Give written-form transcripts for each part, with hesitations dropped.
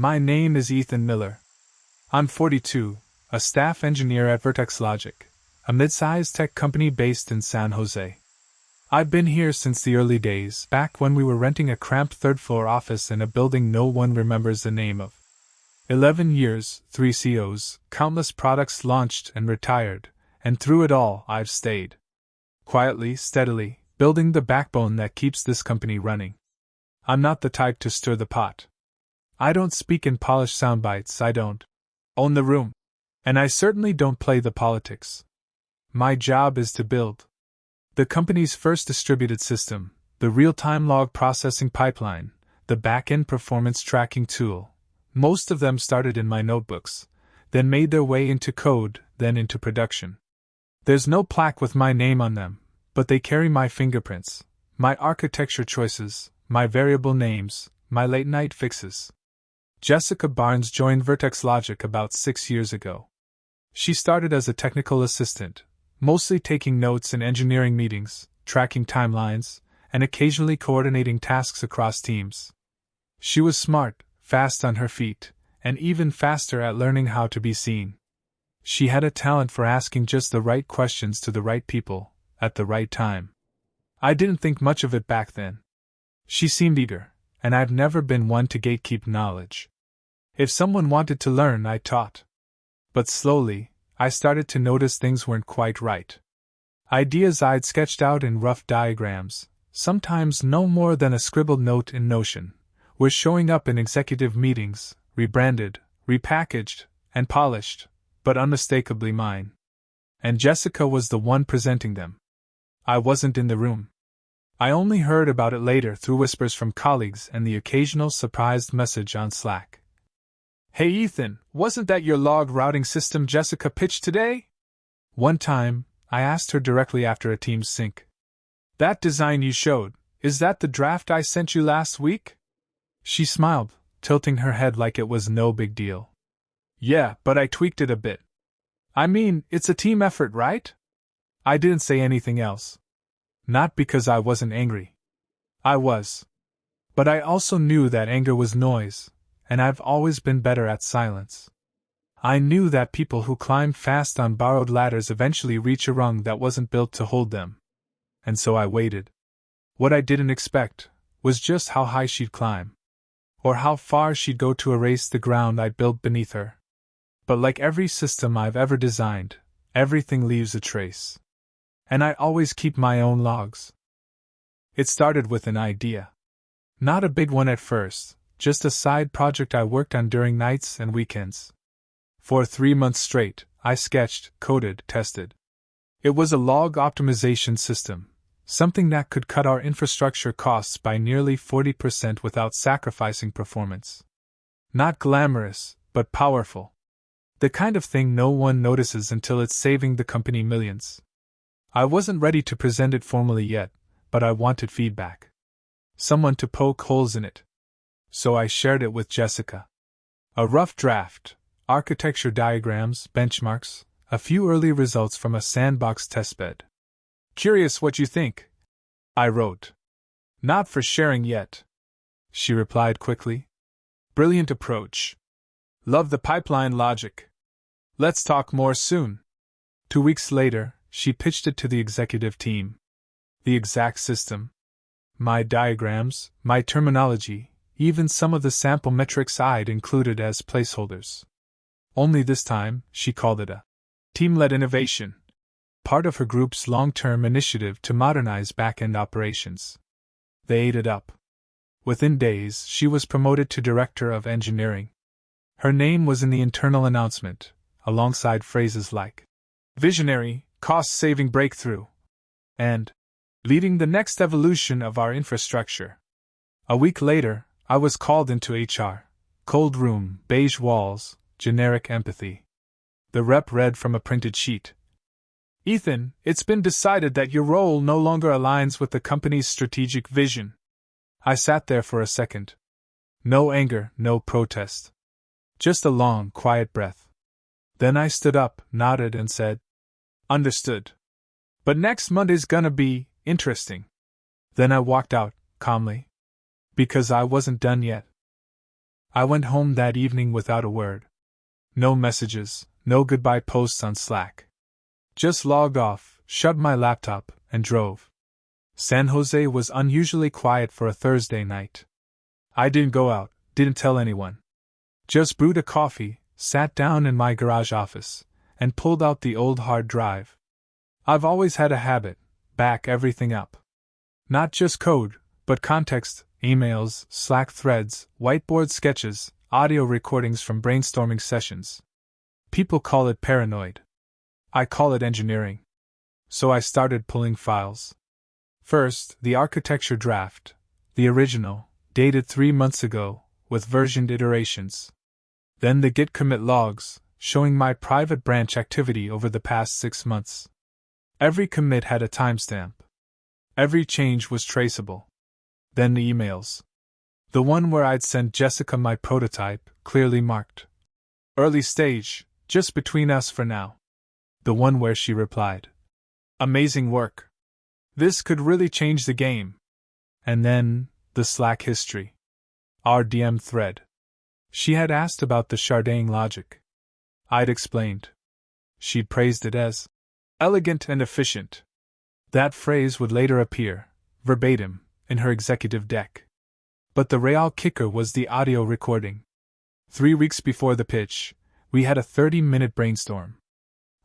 My name is Ethan Miller. I'm 42, a staff engineer at Vertex Logic, a mid-sized tech company based in San Jose. I've been here since the early days, back when we were renting a cramped third-floor office in a building no one remembers the name of. 11 years, 3 COs, countless products launched and retired, and through it all I've stayed. Quietly, steadily, building the backbone that keeps this company running. I'm not the type to stir the pot. I don't speak in polished sound bites, I don't own the room. And I certainly don't play the politics. My job is to build the company's first distributed system, the real-time log processing pipeline, the back-end performance tracking tool. Most of them started in my notebooks, then made their way into code, then into production. There's no plaque with my name on them, but they carry my fingerprints, my architecture choices, my variable names, my late-night fixes. Jessica Barnes joined Vertex Logic about 6 years ago. She started as a technical assistant, mostly taking notes in engineering meetings, tracking timelines, and occasionally coordinating tasks across teams. She was smart, fast on her feet, and even faster at learning how to be seen. She had a talent for asking just the right questions to the right people, at the right time. I didn't think much of it back then. She seemed eager, and I've never been one to gatekeep knowledge. If someone wanted to learn, I taught. But slowly, I started to notice things weren't quite right. Ideas I'd sketched out in rough diagrams, sometimes no more than a scribbled note in Notion, were showing up in executive meetings, rebranded, repackaged, and polished, but unmistakably mine. And Jessica was the one presenting them. I wasn't in the room. I only heard about it later through whispers from colleagues and the occasional surprised message on Slack. "Hey Ethan, wasn't that your log routing system Jessica pitched today?" One time, I asked her directly after a team sync. "That design you showed, is that the draft I sent you last week?" She smiled, tilting her head like it was no big deal. "Yeah, but I tweaked it a bit. I mean, it's a team effort, right?" I didn't say anything else. Not because I wasn't angry. I was. But I also knew that anger was noise, and I've always been better at silence. I knew that people who climb fast on borrowed ladders eventually reach a rung that wasn't built to hold them. And so I waited. What I didn't expect was just how high she'd climb, or how far she'd go to erase the ground I'd built beneath her. But like every system I've ever designed, everything leaves a trace. And I always keep my own logs. It started with an idea. Not a big one at first, just a side project I worked on during nights and weekends. For 3 months straight, I sketched, coded, tested. It was a log optimization system, something that could cut our infrastructure costs by nearly 40% without sacrificing performance. Not glamorous, but powerful. The kind of thing no one notices until it's saving the company millions. I wasn't ready to present it formally yet, but I wanted feedback. Someone to poke holes in it. So I shared it with Jessica. A rough draft, architecture diagrams, benchmarks, a few early results from a sandbox testbed. "Curious what you think," I wrote. "Not for sharing yet," she replied quickly. "Brilliant approach. Love the pipeline logic. Let's talk more soon." 2 weeks later, she pitched it to the executive team. The exact system. My diagrams, my terminology, even some of the sample metrics I'd included as placeholders. Only this time, she called it a team-led innovation, part of her group's long-term initiative to modernize back-end operations. They ate it up. Within days, she was promoted to Director of Engineering. Her name was in the internal announcement, alongside phrases like visionary, cost-saving breakthrough, and leading the next evolution of our infrastructure. A week later, I was called into HR. Cold room, beige walls, generic empathy. The rep read from a printed sheet. "Ethan, it's been decided that your role no longer aligns with the company's strategic vision." I sat there for a second. No anger, no protest. Just a long, quiet breath. Then I stood up, nodded, and said, "Understood. But next Monday's gonna be interesting." Then I walked out, calmly. Because I wasn't done yet. I went home that evening without a word. No messages, no goodbye posts on Slack. Just logged off, shut my laptop, and drove. San Jose was unusually quiet for a Thursday night. I didn't go out, didn't tell anyone. Just brewed a coffee, sat down in my garage office, and pulled out the old hard drive. I've always had a habit: back everything up. Not just code, but context, emails, Slack threads, whiteboard sketches, audio recordings from brainstorming sessions. People call it paranoid. I call it engineering. So I started pulling files. First, the architecture draft, the original, dated 3 months ago, with versioned iterations. Then the git commit logs, showing my private branch activity over the past 6 months. Every commit had a timestamp. Every change was traceable. Then the emails. The one where I'd sent Jessica my prototype, clearly marked. Early stage, just between us for now. The one where she replied, "Amazing work. This could really change the game." And then, the Slack history. Our DM thread. She had asked about the Chardin logic. I'd explained. She'd praised it as elegant and efficient. That phrase would later appear, verbatim, in her executive deck. But the real kicker was the audio recording. 3 weeks before the pitch, we had a 30-minute brainstorm.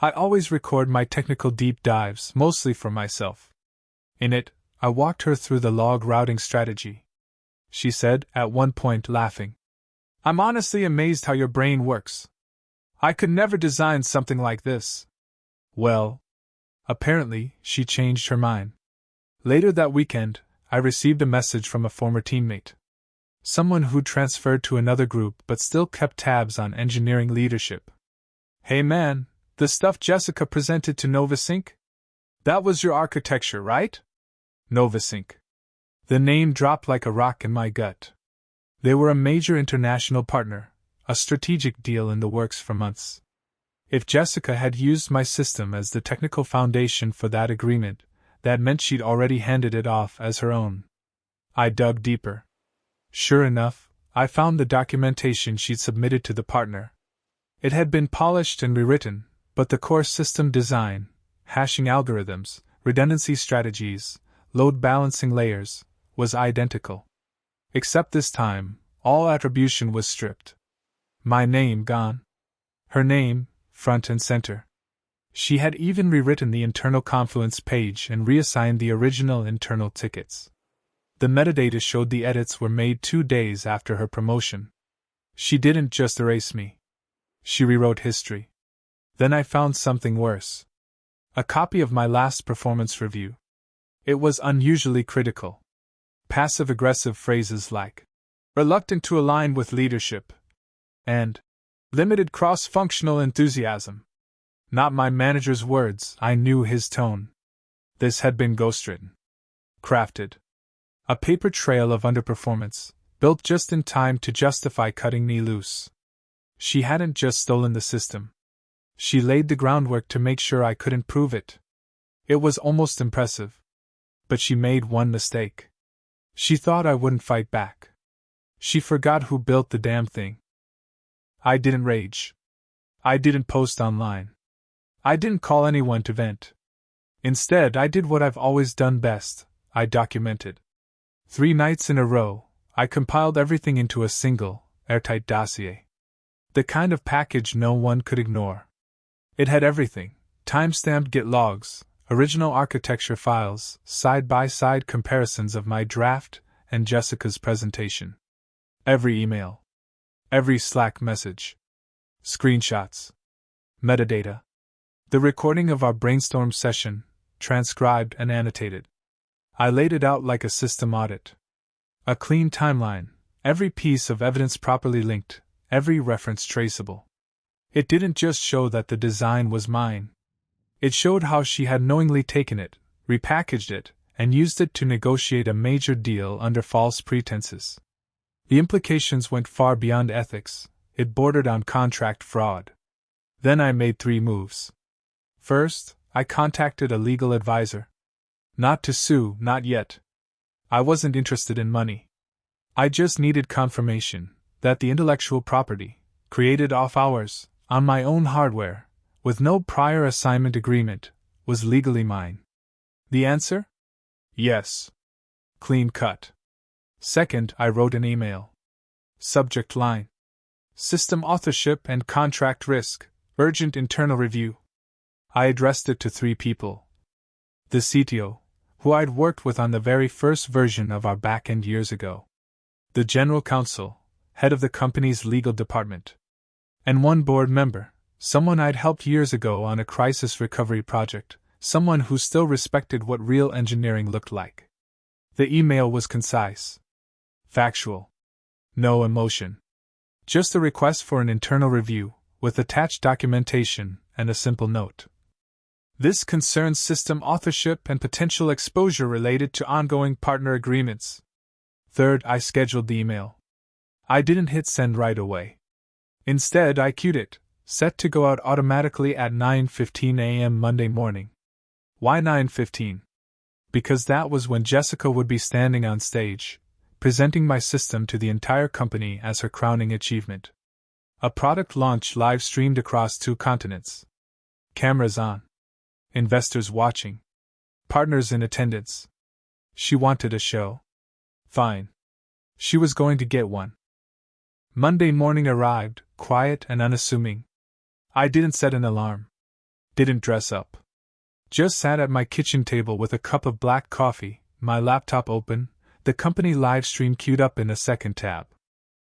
I always record my technical deep dives, mostly for myself. In it, I walked her through the log routing strategy. She said, at one point laughing, "I'm honestly amazed how your brain works. I could never design something like this." Well, apparently, she changed her mind. Later that weekend, I received a message from a former teammate. Someone who transferred to another group but still kept tabs on engineering leadership. "Hey man, the stuff Jessica presented to NovaSync? That was your architecture, right?" NovaSync. The name dropped like a rock in my gut. They were a major international partner, a strategic deal in the works for months. If Jessica had used my system as the technical foundation for that agreement, that meant she'd already handed it off as her own. I dug deeper. Sure enough, I found the documentation she'd submitted to the partner. It had been polished and rewritten, but the core system design, hashing algorithms, redundancy strategies, load balancing layers, was identical. Except this time, all attribution was stripped. My name gone. Her name, front and center. She had even rewritten the internal Confluence page and reassigned the original internal tickets. The metadata showed the edits were made 2 days after her promotion. She didn't just erase me. She rewrote history. Then I found something worse. A copy of my last performance review. It was unusually critical. Passive-aggressive phrases like, "reluctant to align with leadership," and "limited cross-functional enthusiasm." Not my manager's words, I knew his tone. This had been ghostwritten. Crafted. A paper trail of underperformance, built just in time to justify cutting me loose. She hadn't just stolen the system. She laid the groundwork to make sure I couldn't prove it. It was almost impressive. But she made one mistake. She thought I wouldn't fight back. She forgot who built the damn thing. I didn't rage. I didn't post online. I didn't call anyone to vent. Instead, I did what I've always done best: I documented. 3 nights in a row, I compiled everything into a single, airtight dossier. The kind of package no one could ignore. It had everything: timestamped Git logs, original architecture files, side-by-side comparisons of my draft and Jessica's presentation. Every email. Every Slack message. Screenshots. Metadata. The recording of our brainstorm session, transcribed and annotated. I laid it out like a system audit. A clean timeline, every piece of evidence properly linked, every reference traceable. It didn't just show that the design was mine. It showed how she had knowingly taken it, repackaged it, and used it to negotiate a major deal under false pretenses. The implications went far beyond ethics. It bordered on contract fraud. Then I made 3 moves. First, I contacted a legal advisor. Not to sue, not yet. I wasn't interested in money. I just needed confirmation, that the intellectual property, created off hours, on my own hardware, with no prior assignment agreement, was legally mine. The answer? Yes. Clean cut. Second, I wrote an email. Subject line: System authorship and contract risk, urgent internal review. I addressed it to 3 people. The CTO, who I'd worked with on the very first version of our backend years ago. The general counsel, head of the company's legal department. And 1 board member, someone I'd helped years ago on a crisis recovery project, someone who still respected what real engineering looked like. The email was concise. Factual. No emotion. Just a request for an internal review, with attached documentation and a simple note. This concerns system authorship and potential exposure related to ongoing partner agreements. Third, I scheduled the email. I didn't hit send right away. Instead, I queued it, set to go out automatically at 9:15 a.m. Monday morning. Why 9:15? Because that was when Jessica would be standing on stage, presenting my system to the entire company as her crowning achievement. A product launch live streamed across 2 continents. Cameras on. Investors watching. Partners in attendance. She wanted a show. Fine. She was going to get one. Monday morning arrived, quiet and unassuming. I didn't set an alarm. Didn't dress up. Just sat at my kitchen table with a cup of black coffee, my laptop open, the company live stream queued up in a second tab.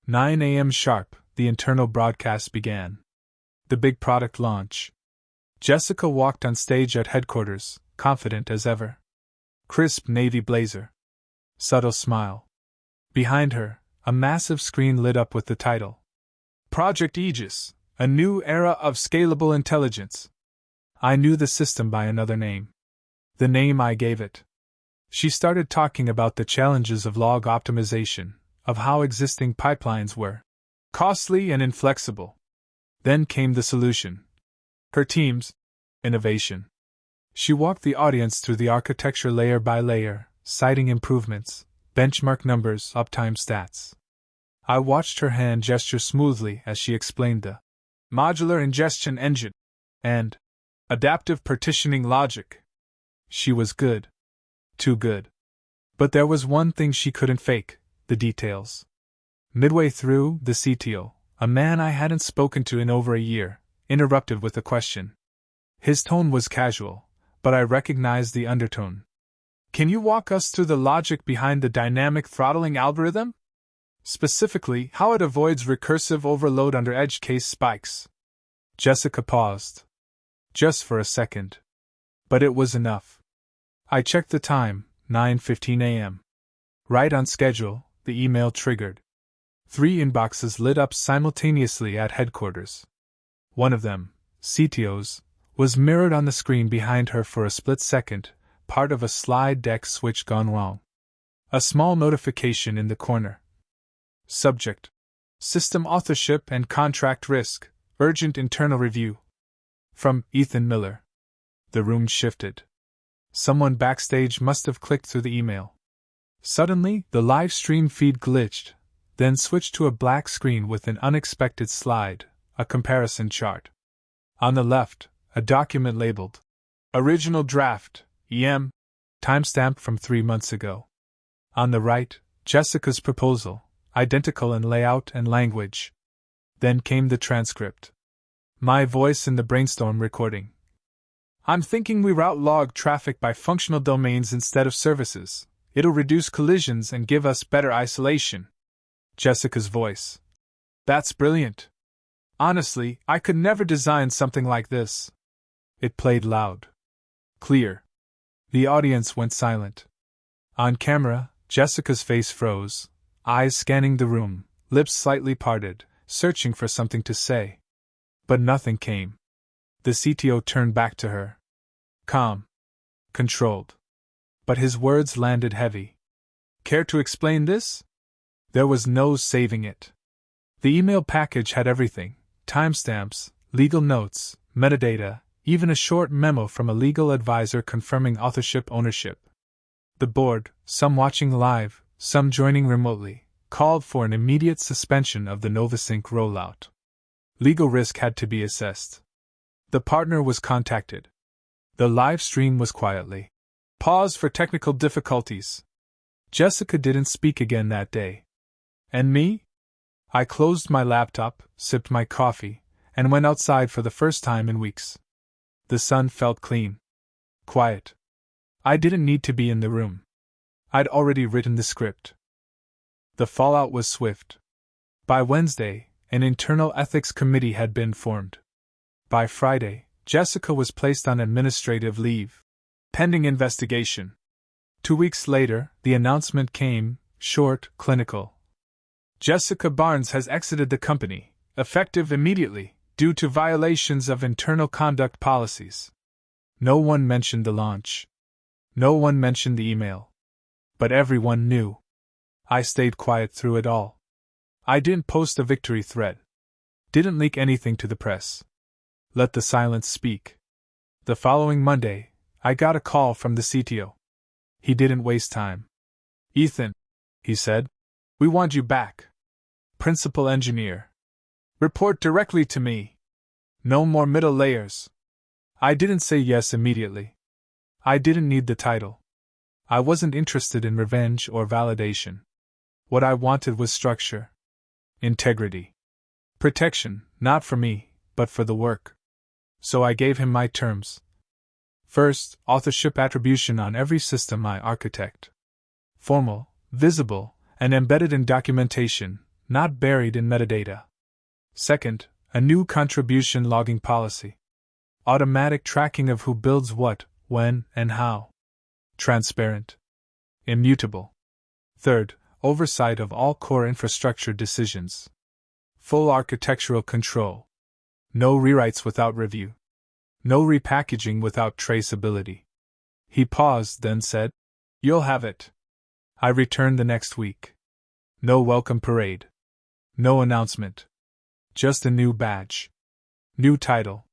9 a.m. sharp, the internal broadcast began. The big product launch. Jessica walked on stage at headquarters, confident as ever. Crisp navy blazer. Subtle smile. Behind her, a massive screen lit up with the title. Project Aegis, a new era of scalable intelligence. I knew the system by another name. The name I gave it. She started talking about the challenges of log optimization, of how existing pipelines were costly and inflexible. Then came the solution. Her team's innovation. She walked the audience through the architecture layer by layer, citing improvements, benchmark numbers, uptime stats. I watched her hand gesture smoothly as she explained the modular ingestion engine and adaptive partitioning logic. She was good. Too good. But there was one thing she couldn't fake: the details. Midway through, the CTO, a man I hadn't spoken to in over a year, interrupted with a question. His tone was casual, but I recognized the undertone. Can you walk us through the logic behind the dynamic throttling algorithm? Specifically, how it avoids recursive overload under edge case spikes. Jessica paused. Just for a second. But it was enough. I checked the time, 9:15 a.m. Right on schedule, the email triggered. 3 inboxes lit up simultaneously at headquarters. One of them, CTO's, was mirrored on the screen behind her for a split second, part of a slide deck switch gone wrong. A small notification in the corner. Subject: System authorship and contract risk, urgent internal review. From Ethan Miller. The room shifted. Someone backstage must have clicked through the email. Suddenly, the live stream feed glitched, then switched to a black screen with an unexpected slide, a comparison chart. On the left, a document labeled Original Draft, EM, timestamp from 3 months ago. On the right, Jessica's proposal, identical in layout and language. Then came the transcript. My voice in the brainstorm recording. I'm thinking we route log traffic by functional domains instead of services. It'll reduce collisions and give us better isolation. Jessica's voice. That's brilliant. Honestly, I could never design something like this. It played loud. Clear. The audience went silent. On camera, Jessica's face froze, eyes scanning the room, lips slightly parted, searching for something to say. But nothing came. The CTO turned back to her. Calm. Controlled. But his words landed heavy. Care to explain this? There was no saving it. The email package had everything: timestamps, legal notes, metadata, even a short memo from a legal advisor confirming authorship ownership. The board, some watching live, some joining remotely, called for an immediate suspension of the NovaSync rollout. Legal risk had to be assessed. The partner was contacted. The live stream was quietly paused for technical difficulties. Jessica didn't speak again that day. And me? I closed my laptop, sipped my coffee, and went outside for the first time in weeks. The sun felt clean. Quiet. I didn't need to be in the room. I'd already written the script. The fallout was swift. By Wednesday, an internal ethics committee had been formed. By Friday, Jessica was placed on administrative leave, pending investigation. 2 weeks later, the announcement came, short, clinical. Jessica Barnes has exited the company, effective immediately, due to violations of internal conduct policies. No one mentioned the launch. No one mentioned the email. But everyone knew. I stayed quiet through it all. I didn't post a victory thread. Didn't leak anything to the press. Let the silence speak. The following Monday, I got a call from the CTO. He didn't waste time. "Ethan," he said, "we want you back. Principal engineer. Report directly to me. No more middle layers." I didn't say yes immediately. I didn't need the title. I wasn't interested in revenge or validation. What I wanted was structure. Integrity. Protection, not for me, but for the work. So I gave him my terms. First, authorship attribution on every system I architect. Formal, visible, and embedded in documentation, not buried in metadata. Second, a new contribution logging policy. Automatic tracking of who builds what, when, and how. Transparent. Immutable. Third, oversight of all core infrastructure decisions. Full architectural control. No rewrites without review. No repackaging without traceability. He paused, then said, "You'll have it." I returned the next week. No welcome parade. No announcement. Just a new badge. New title.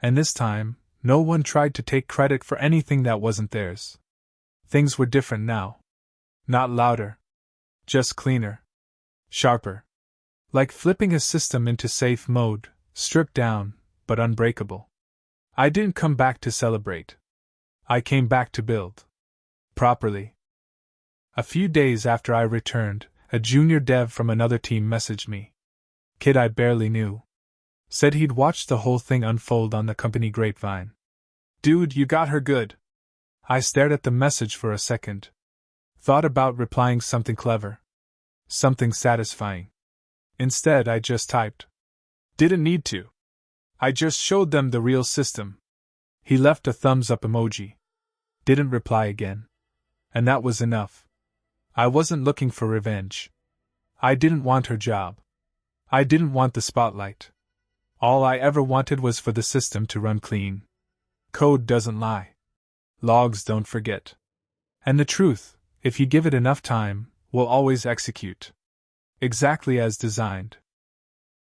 And this time, no one tried to take credit for anything that wasn't theirs. Things were different now. Not louder. Just cleaner. Sharper. Like flipping a system into safe mode, stripped down, but unbreakable. I didn't come back to celebrate. I came back to build. Properly. A few days after I returned, a junior dev from another team messaged me. Kid I barely knew. Said he'd watched the whole thing unfold on the company grapevine. "Dude, you got her good." I stared at the message for a second. Thought about replying something clever. Something satisfying. Instead, I just typed. Didn't need to. I just showed them the real system. He left a thumbs up emoji. Didn't reply again. And that was enough. I wasn't looking for revenge. I didn't want her job. I didn't want the spotlight. All I ever wanted was for the system to run clean. Code doesn't lie. Logs don't forget. And the truth, if you give it enough time, will always execute. Exactly as designed.